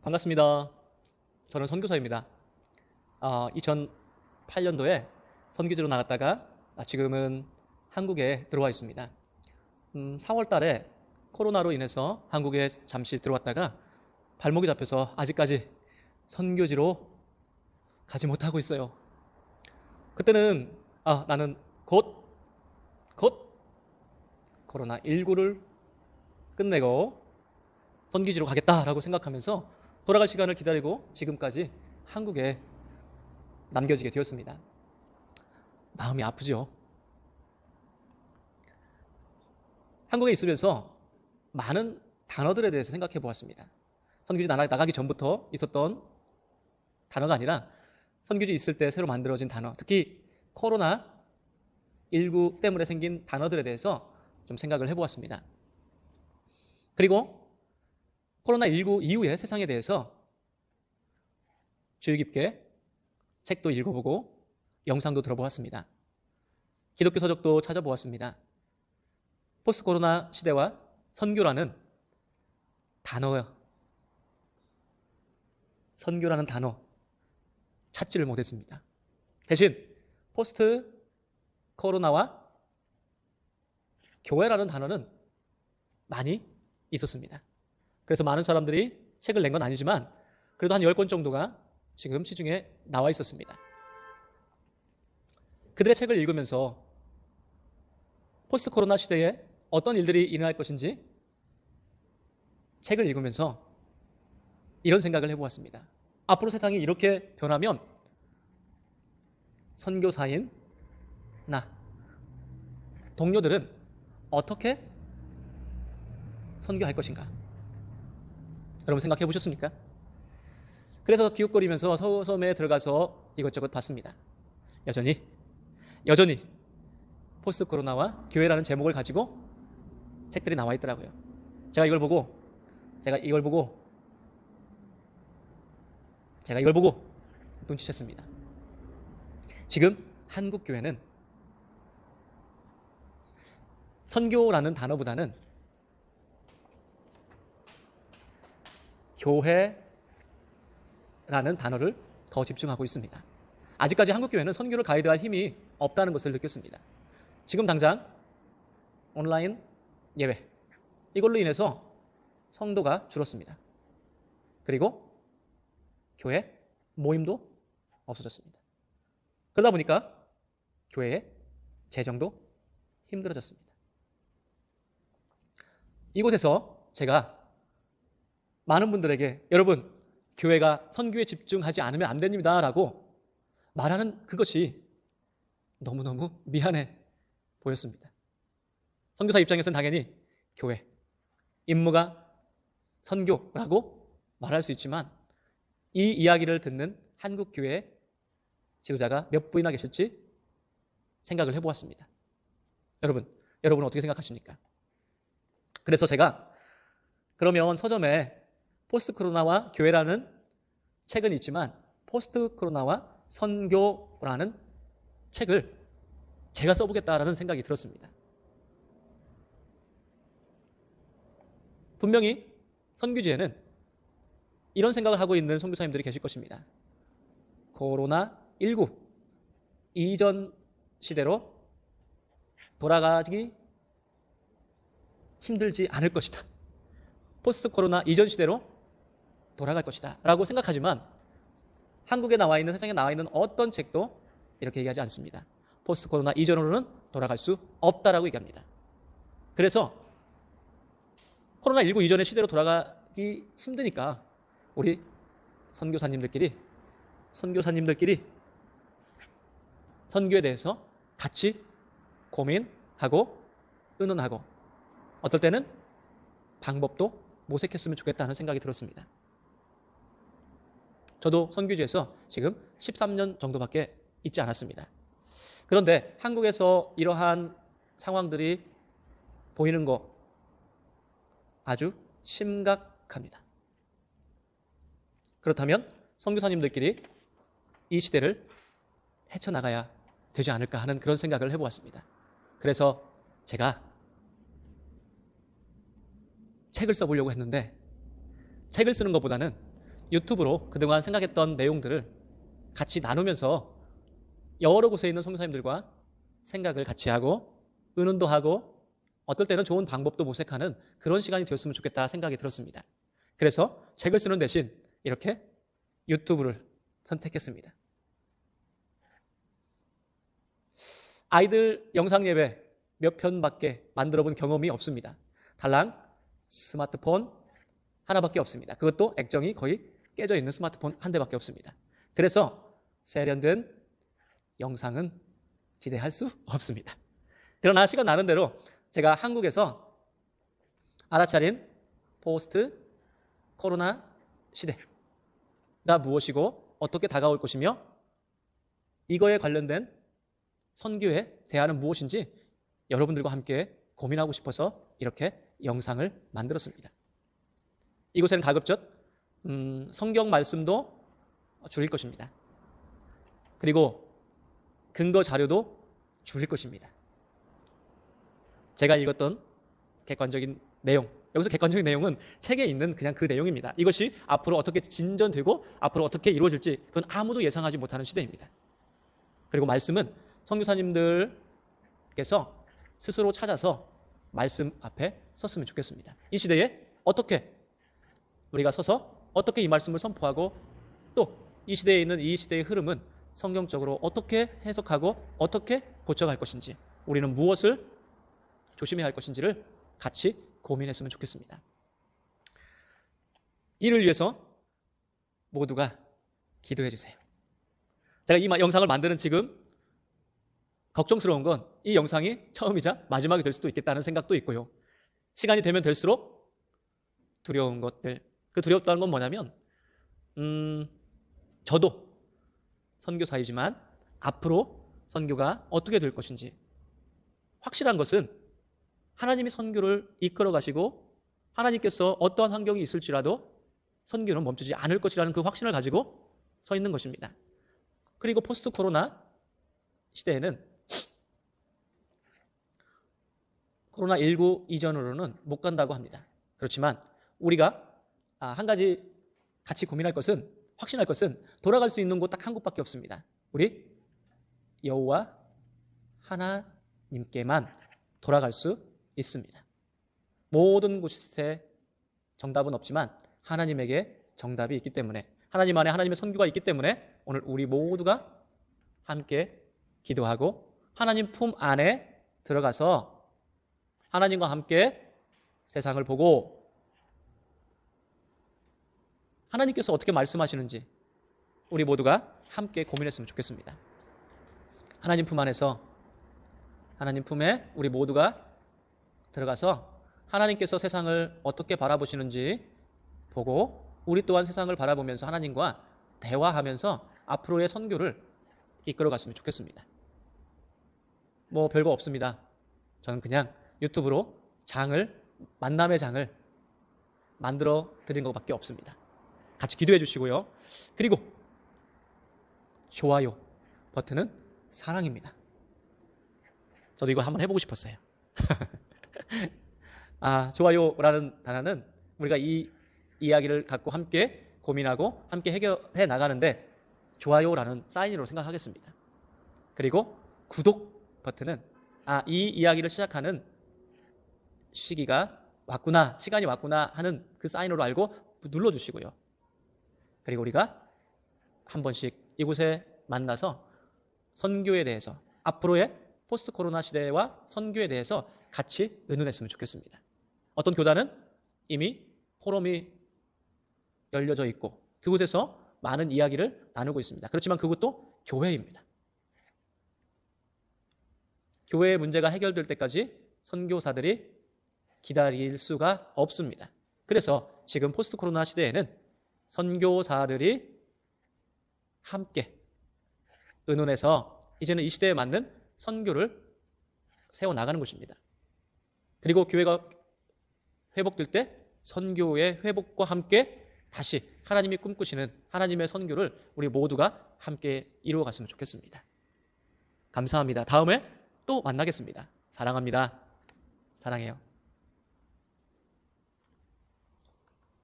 반갑습니다. 저는 선교사입니다. 2008년도에 선교지로 나갔다가 지금은 한국에 들어와 있습니다. 4월 달에 코로나로 인해서 한국에 잠시 들어왔다가 발목이 잡혀서 아직까지 선교지로 가지 못하고 있어요. 그때는 나는 곧 코로나19를 끝내고 선교지로 가겠다라고 생각하면서 돌아갈 시간을 기다리고 지금까지 한국에 남겨지게 되었습니다. 마음이 아프죠. 한국에 있으면서 많은 단어들에 대해서 생각해 보았습니다. 선교지 나가기 전부터 있었던 단어가 아니라 선교지 있을 때 새로 만들어진 단어, 특히 코로나19 때문에 생긴 단어들에 대해서 좀 생각을 해보았습니다. 그리고 코로나19 이후의 세상에 대해서 주의 깊게 책도 읽어보고 영상도 들어보았습니다. 기독교 서적도 찾아보았습니다. 포스트 코로나 시대와 선교라는 단어 찾지를 못했습니다. 대신 포스트 코로나와 교회라는 단어는 많이 있었습니다. 그래서 많은 사람들이 책을 낸 건 아니지만 그래도 한 10권 정도가 지금 시중에 나와 있었습니다. 그들의 책을 읽으면서 포스트 코로나 시대에 어떤 일들이 일어날 것인지 책을 읽으면서 이런 생각을 해보았습니다. 앞으로 세상이 이렇게 변하면 선교사인 나, 동료들은 어떻게 선교할 것인가? 여러분 생각해 보셨습니까? 그래서 기웃거리면서 서점에 들어가서 이것저것 봤습니다. 여전히 포스트 코로나와 교회라는 제목을 가지고 책들이 나와 있더라고요. 제가 이걸 보고 눈치챘습니다. 지금 한국 교회는 선교라는 단어보다는 교회라는 단어를 더 집중하고 있습니다. 아직까지 한국 교회는 선교를 가이드할 힘이 없다는 것을 느꼈습니다. 지금 당장 온라인 예배 이걸로 인해서 성도가 줄었습니다. 그리고 교회 모임도 없어졌습니다. 그러다 보니까 교회의 재정도 힘들어졌습니다. 이곳에서 제가 많은 분들에게 여러분 교회가 선교에 집중하지 않으면 안 됩니다 라고 말하는 그것이 너무너무 미안해 보였습니다. 선교사 입장에서는 당연히 교회 임무가 선교라고 말할 수 있지만 이 이야기를 듣는 한국 교회 지도자가 몇 분이나 계실지 생각을 해보았습니다. 여러분은 어떻게 생각하십니까? 그래서 제가 그러면 서점에 포스트 코로나와 교회라는 책은 있지만 포스트 코로나와 선교라는 책을 제가 써보겠다라는 생각이 들었습니다. 분명히 선교지에는 이런 생각을 하고 있는 선교사님들이 계실 것입니다. 코로나19 이전 시대로 돌아가기 힘들지 않을 것이다. 포스트 코로나 이전 시대로 돌아갈 것이다 라고 생각하지만 한국에 나와 있는, 세상에 나와 있는 어떤 책도 이렇게 얘기하지 않습니다. 포스트 코로나 이전으로는 돌아갈 수 없다라고 얘기합니다. 그래서 코로나19 이전의 시대로 돌아가기 힘드니까 우리 선교사님들끼리 선교에 대해서 같이 고민하고 의논하고 어떨 때는 방법도 모색했으면 좋겠다는 생각이 들었습니다. 저도 선교지에서 지금 13년 정도밖에 있지 않았습니다. 그런데 한국에서 이러한 상황들이 보이는 거 아주 심각합니다. 그렇다면 선교사님들끼리 이 시대를 헤쳐나가야 되지 않을까 하는 그런 생각을 해보았습니다. 그래서 제가 책을 써보려고 했는데 책을 쓰는 것보다는 유튜브로 그동안 생각했던 내용들을 같이 나누면서 여러 곳에 있는 선교사님들과 생각을 같이 하고 의논도 하고 어떨 때는 좋은 방법도 모색하는 그런 시간이 되었으면 좋겠다 생각이 들었습니다. 그래서 책을 쓰는 대신 이렇게 유튜브를 선택했습니다. 아이들 영상 예배 몇 편밖에 만들어 본 경험이 없습니다. 달랑 스마트폰 하나밖에 없습니다. 그것도 액정이 거의 깨져 있는 스마트폰 한 대밖에 없습니다. 그래서 세련된 영상은 기대할 수 없습니다. 그러나 시간 나는 대로 제가 한국에서 알아차린 포스트 코로나 시대가 무엇이고 어떻게 다가올 것이며 이거에 관련된 선교의 대안은 무엇인지 여러분들과 함께 고민하고 싶어서 이렇게 영상을 만들었습니다. 이곳에는 가급적 성경 말씀도 줄일 것입니다. 그리고 근거 자료도 줄일 것입니다. 제가 읽었던 객관적인 내용, 여기서 객관적인 내용은 책에 있는 그냥 그 내용입니다. 이것이 앞으로 어떻게 진전되고 앞으로 어떻게 이루어질지 그건 아무도 예상하지 못하는 시대입니다. 그리고 말씀은 선교사님들께서 스스로 찾아서 말씀 앞에 섰으면 좋겠습니다. 이 시대에 어떻게 우리가 서서 어떻게 이 말씀을 선포하고 또 이 시대에 있는 이 시대의 흐름은 성경적으로 어떻게 해석하고 어떻게 고쳐갈 것인지 우리는 무엇을 조심해야 할 것인지를 같이 고민했으면 좋겠습니다. 이를 위해서 모두가 기도해 주세요. 제가 이 영상을 만드는 지금 걱정스러운 건 이 영상이 처음이자 마지막이 될 수도 있겠다는 생각도 있고요. 시간이 되면 될수록 두려운 것들, 그 두렵다는 건 뭐냐면 저도 선교사이지만 앞으로 선교가 어떻게 될 것인지 확실한 것은 하나님이 선교를 이끌어 가시고 하나님께서 어떠한 환경이 있을지라도 선교는 멈추지 않을 것이라는 그 확신을 가지고 서 있는 것입니다. 그리고 포스트 코로나 시대에는 코로나19 이전으로는 못 간다고 합니다. 그렇지만 우리가 한 가지 같이 고민할 것은 확신할 것은 돌아갈 수 있는 곳 딱 한 곳밖에 없습니다. 우리 여호와 하나님께만 돌아갈 수 있습니다. 모든 곳에 정답은 없지만 하나님에게 정답이 있기 때문에 하나님 안에 하나님의 선교가 있기 때문에 오늘 우리 모두가 함께 기도하고 하나님 품 안에 들어가서 하나님과 함께 세상을 보고 하나님께서 어떻게 말씀하시는지 우리 모두가 함께 고민했으면 좋겠습니다. 하나님 품 안에서 하나님 품에 우리 모두가 들어가서 하나님께서 세상을 어떻게 바라보시는지 보고 우리 또한 세상을 바라보면서 하나님과 대화하면서 앞으로의 선교를 이끌어갔으면 좋겠습니다. 뭐 별거 없습니다. 저는 그냥 유튜브로 만남의 장을 만들어 드린 것밖에 없습니다. 같이 기도해 주시고요. 그리고 좋아요 버튼은 사랑입니다. 저도 이거 한번 해보고 싶었어요. 좋아요라는 단어는 우리가 이 이야기를 갖고 함께 고민하고 함께 해결해 나가는데 좋아요라는 사인으로 생각하겠습니다. 그리고 구독 버튼은 이 이야기를 시작하는 시기가 왔구나, 시간이 왔구나 하는 그 사인으로 알고 눌러주시고요. 그리고 우리가 한 번씩 이곳에 만나서 선교에 대해서 앞으로의 포스트 코로나 시대와 선교에 대해서 같이 의논했으면 좋겠습니다. 어떤 교단은 이미 포럼이 열려져 있고 그곳에서 많은 이야기를 나누고 있습니다. 그렇지만 그것도 교회입니다. 교회의 문제가 해결될 때까지 선교사들이 기다릴 수가 없습니다. 그래서 지금 포스트 코로나 시대에는 선교사들이 함께 의논해서 이제는 이 시대에 맞는 선교를 세워나가는 것입니다. 그리고 교회가 회복될 때 선교의 회복과 함께 다시 하나님이 꿈꾸시는 하나님의 선교를 우리 모두가 함께 이루어갔으면 좋겠습니다. 감사합니다. 다음에 또 만나겠습니다. 사랑합니다. 사랑해요.